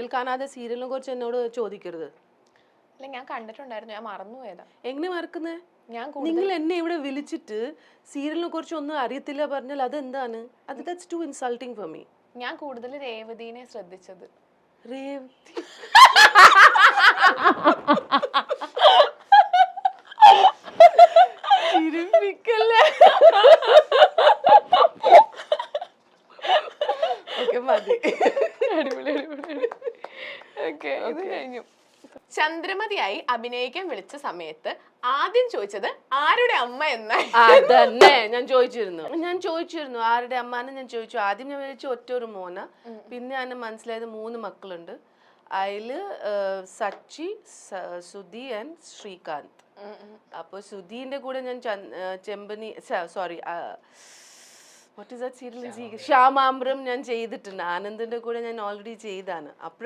Serial കാണാതെ സീരിയലിനെ കുറിച്ച് എന്നോട് ചോദിക്കരുത്. അല്ല ഞാൻ കണ്ടിട്ടുണ്ടായിരുന്നു, ഞാൻ മറന്നുപോയതാ. എങ്ങനെ മറക്കുന്നേ? ഞാൻ നിങ്ങൾ എന്നെ ഇവിടെ വിളിച്ചിട്ട് സീരിയലിനെ കുറിച്ച് ഒന്നും അറിയത്തില്ല പറഞ്ഞാൽ അതെന്താണ്? അത് that's too insulting for me. ഞാൻ കൂടുതൽ രേവതിനെ ശ്രദ്ധിച്ചത്. രേവതി ചിരിപ്പിക്കല്ലേ? ഓക്കെ മതി. അടിപൊളി അടിപൊളി. ഓക്കെ ഇത് കഴിഞ്ഞു. ചന്ദ്രമതിയായി അഭിനയിക്കാൻ വിളിച്ച സമയത്ത് ആദ്യം ചോദിച്ചത് ആരുടെ അമ്മ എന്നാണ്. അതന്നെ ഞാൻ ചോദിച്ചിരുന്നു ആരുടെ അമ്മാനെ ഞാൻ ചോദിച്ചു. ആദ്യം ഞാൻ വിളിച്ചു ഒറ്റൊരു മോന, പിന്നെ ഞാൻ മനസ്സിലായത് 3 മക്കളുണ്ട്. അതില് സച്ചി, സുധി ആൻഡ് ശ്രീകാന്ത്. അപ്പൊ സുധീന്റെ കൂടെ ഞാൻ ചെമ്പനി sorry what is that serial, Shyamambaram ഞാൻ ചെയ്തിട്ടുണ്ട്. ആനന്ദിന്റെ കൂടെ ഞാൻ ഓൾറെഡി ചെയ്താണ്. അപ്പോഴാണ്